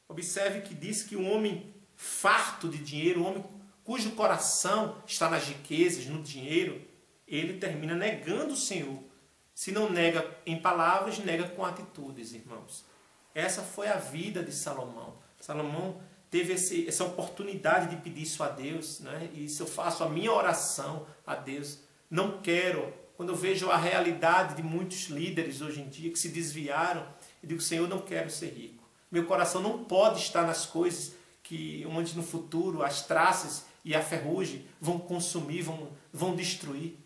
Observe que diz que o homem farto de dinheiro, o homem cujo coração está nas riquezas, no dinheiro, ele termina negando o Senhor. Se não nega em palavras, nega com atitudes, irmãos. Essa foi a vida de Salomão. Salomão teve essa oportunidade de pedir isso a Deus, né? E se eu faço a minha oração a Deus, não quero, quando eu vejo a realidade de muitos líderes hoje em dia que se desviaram, eu digo, Senhor, não quero ser rico. Meu coração não pode estar nas coisas que onde no futuro as traças e a ferrugem vão consumir, vão destruir.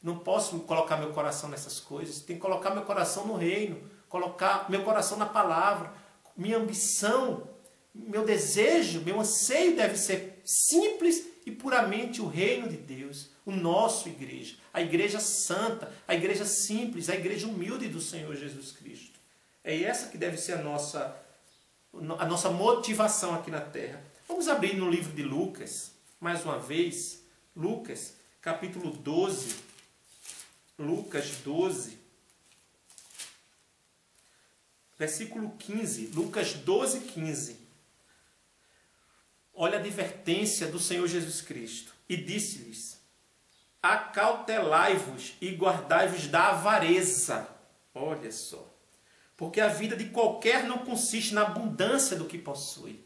Não posso colocar meu coração nessas coisas. Tenho que colocar meu coração no reino, colocar meu coração na palavra. Minha ambição, meu desejo, meu anseio deve ser simples e puramente o reino de Deus, o nosso igreja, a igreja santa, a igreja simples, a igreja humilde do Senhor Jesus Cristo. É essa que deve ser a nossa motivação aqui na terra. Vamos abrir no livro de Lucas, mais uma vez, Lucas, capítulo 12, Lucas 12, versículo 15, Lucas 12, 15. Olha a advertência do Senhor Jesus Cristo. E disse-lhes, acautelai-vos e guardai-vos da avareza. Olha só. Porque a vida de qualquer não consiste na abundância do que possui.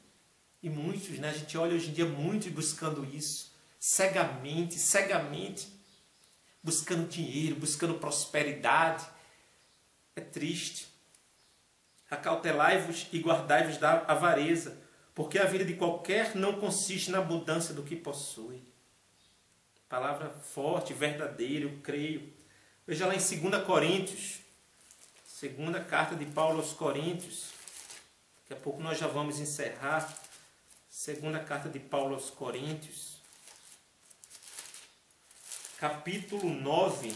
E muitos, né, a gente olha hoje em dia muitos buscando isso, cegamente, buscando dinheiro, buscando prosperidade. É triste. Acautelai-vos e guardai-vos da avareza, porque a vida de qualquer não consiste na abundância do que possui. Palavra forte, verdadeira, eu creio. Veja lá em 2 Coríntios, segunda carta de Paulo aos Coríntios. Daqui a pouco nós já vamos encerrar. Segunda carta de Paulo aos Coríntios, capítulo 9,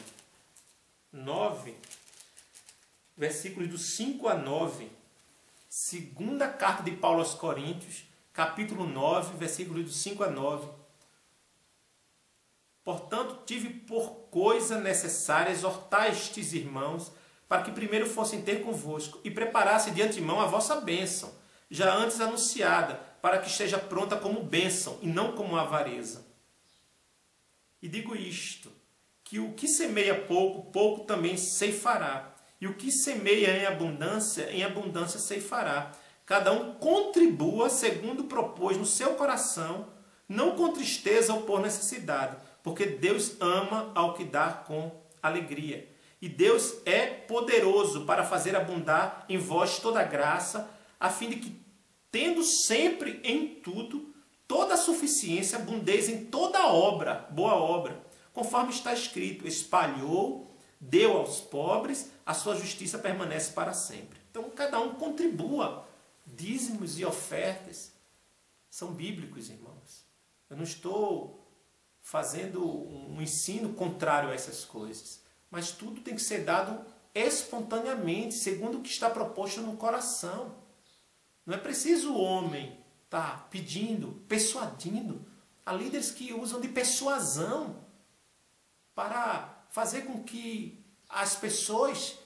versículos do 5 a 9. Segunda carta de Paulo aos Coríntios, capítulo 9, versículos do 5 a 9. Portanto, tive por coisa necessária exortar estes irmãos, para que primeiro fossem ter convosco, e preparasse de antemão a vossa bênção, já antes anunciada, para que esteja pronta como bênção, e não como avareza. E digo isto, que o que semeia pouco, pouco também ceifará. E o que semeia em abundância ceifará. Cada um contribua segundo propôs no seu coração, não com tristeza ou por necessidade, porque Deus ama ao que dá com alegria. E Deus é poderoso para fazer abundar em vós toda graça, a fim de que, tendo sempre em tudo, toda a suficiência, abundeis em toda obra, boa obra, conforme está escrito, espalhou, deu aos pobres, a sua justiça permanece para sempre. Então, cada um contribua, dízimos e ofertas. são bíblicos, irmãos. Eu não estou fazendo um ensino contrário a essas coisas, mas tudo tem que ser dado espontaneamente, segundo o que está proposto no coração. Não é preciso o homem estar pedindo, persuadindo. Há líderes que usam de persuasão para fazer com que as pessoas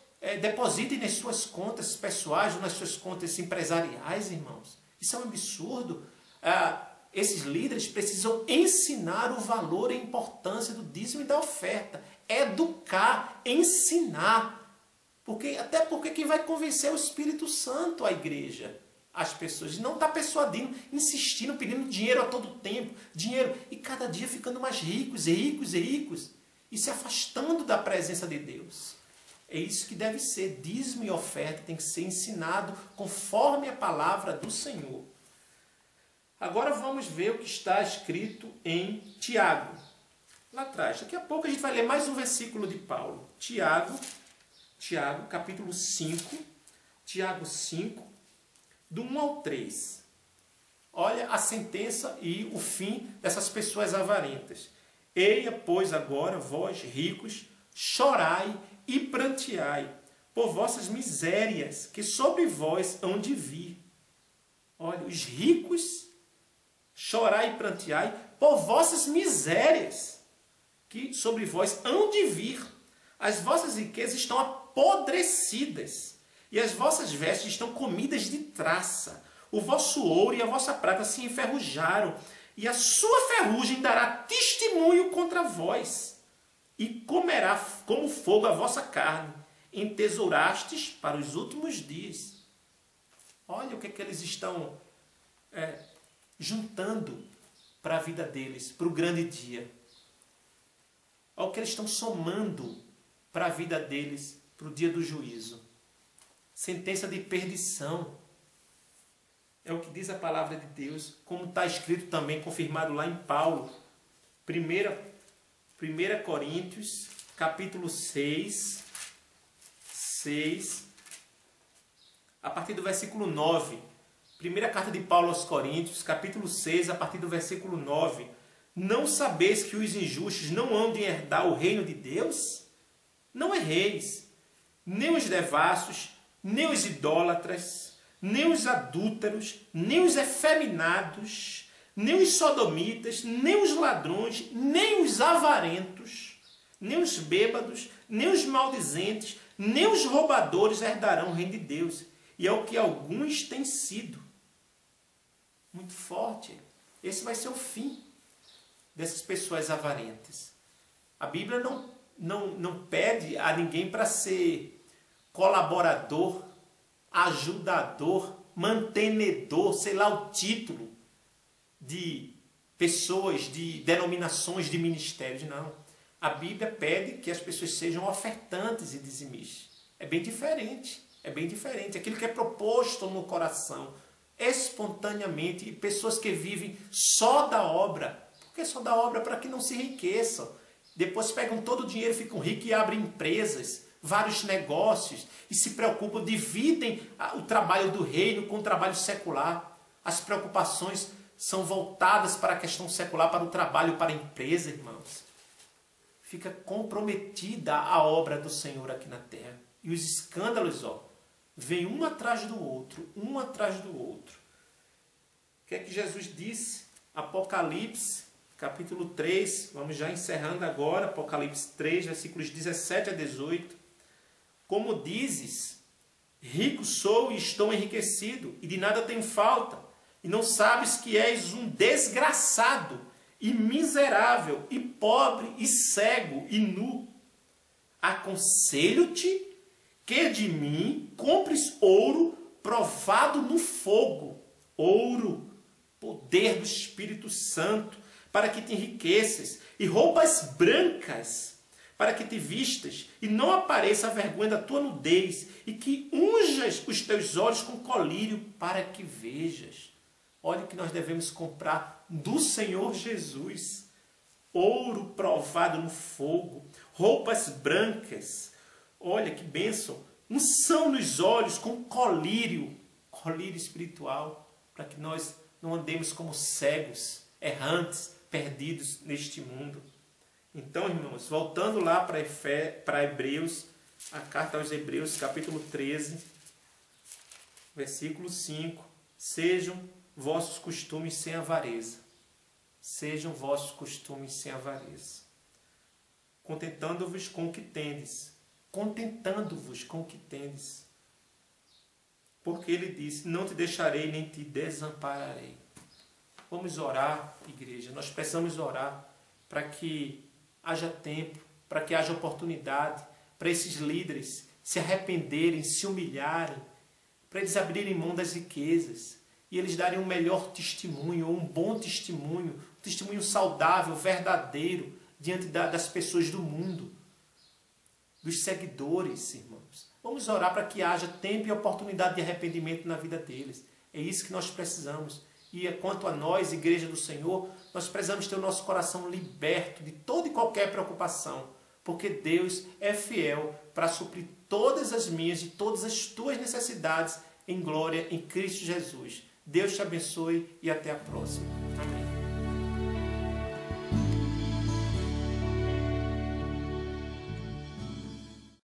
depositem nas suas contas pessoais, nas suas contas empresariais, irmãos. Isso é um absurdo. Esses líderes precisam ensinar o valor e a importância do dízimo e da oferta. Educar, ensinar. Até porque quem vai convencer é o Espírito Santo, a igreja, as pessoas. Não está persuadindo, insistindo, pedindo dinheiro a todo tempo. Dinheiro. E cada dia ficando mais ricos, e ricos, e ricos. E se afastando da presença de Deus. É isso que deve ser. Dízimo e oferta tem que ser ensinado conforme a palavra do Senhor. Agora vamos ver o que está escrito em Tiago. Lá atrás. Daqui a pouco a gente vai ler mais um versículo de Paulo. Tiago, capítulo 5. Tiago 5, do 1 ao 3. Olha a sentença e o fim dessas pessoas avarentas. Eia, pois, agora, vós ricos, chorai e pranteai por vossas misérias, que sobre vós hão de vir. Olha, os ricos, chorai e pranteai por vossas misérias, que sobre vós hão de vir. As vossas riquezas estão apodrecidas, e as vossas vestes estão comidas de traça. O vosso ouro e a vossa prata se enferrujaram, e a sua ferrugem dará testemunho contra vós, e comerá como fogo a vossa carne, entesourastes para os últimos dias. Olha o que eles estão juntando para a vida deles, para o grande dia. Olha o que eles estão somando para a vida deles, para o dia do juízo. Sentença de perdição. É o que diz a palavra de Deus, como está escrito também, confirmado lá em Paulo. 1 Coríntios, capítulo 6, a partir do versículo 9. Primeira carta de Paulo aos Coríntios, capítulo 6, a partir do versículo 9. Não sabeis que os injustos não hão de herdar o reino de Deus? Não erreis, nem os devassos, nem os idólatras, nem os adúlteros, nem os efeminados, nem os sodomitas, nem os ladrões, nem os avarentos, nem os bêbados, nem os maldizentes, nem os roubadores herdarão o reino de Deus. E é o que alguns têm sido. Muito forte. Esse vai ser o fim dessas pessoas avarentas. A Bíblia não pede a ninguém para ser colaborador, ajudador, mantenedor, sei lá o título de pessoas, de denominações, de ministérios. Não. A Bíblia pede que as pessoas sejam ofertantes e dizimistas. É bem diferente. É bem diferente. Aquilo que é proposto no coração, espontaneamente, e pessoas que vivem só da obra. Por que só da obra? Para que não se enriqueçam. Depois pegam todo o dinheiro, ficam ricos e abrem empresas, vários negócios, e se preocupam, dividem o trabalho do reino com o trabalho secular. As preocupações são voltadas para a questão secular, para o trabalho, para a empresa, irmãos. Fica comprometida a obra do Senhor aqui na terra. E os escândalos, vêm um atrás do outro, um atrás do outro. O que é que Jesus disse? Apocalipse, capítulo 3, vamos já encerrando agora, Apocalipse 3, versículos 17 a 18. Como dizes, rico sou e estou enriquecido, e de nada tenho falta, e não sabes que és um desgraçado, e miserável, e pobre, e cego, e nu. Aconselho-te que de mim compres ouro provado no fogo, ouro, poder do Espírito Santo, para que te enriqueças, e roupas brancas, para que te vistas, e não apareça a vergonha da tua nudez, e que unjas os teus olhos com colírio, para que vejas. Olha o que nós devemos comprar do Senhor Jesus. Ouro provado no fogo, roupas brancas. Olha que bênção. Unção nos olhos com colírio espiritual, para que nós não andemos como cegos, errantes, perdidos neste mundo. Então, irmãos, voltando lá para Hebreus, a carta aos Hebreus, capítulo 13, versículo 5. Sejam vossos costumes sem avareza. Sejam vossos costumes sem avareza. Contentando-vos com o que tendes. Contentando-vos com o que tendes. Porque ele disse, não te deixarei nem te desampararei. Vamos orar, igreja. Nós precisamos orar para que haja tempo, para que haja oportunidade, para esses líderes se arrependerem, se humilharem, para eles abrirem mão das riquezas e eles darem um melhor testemunho, ou um bom testemunho, um testemunho saudável, verdadeiro, diante das pessoas do mundo, dos seguidores, irmãos. Vamos orar para que haja tempo e oportunidade de arrependimento na vida deles. É isso que nós precisamos. E quanto a nós, Igreja do Senhor, nós precisamos ter o nosso coração liberto de toda e qualquer preocupação, porque Deus é fiel para suprir todas as minhas e todas as tuas necessidades em glória em Cristo Jesus. Deus te abençoe e até a próxima.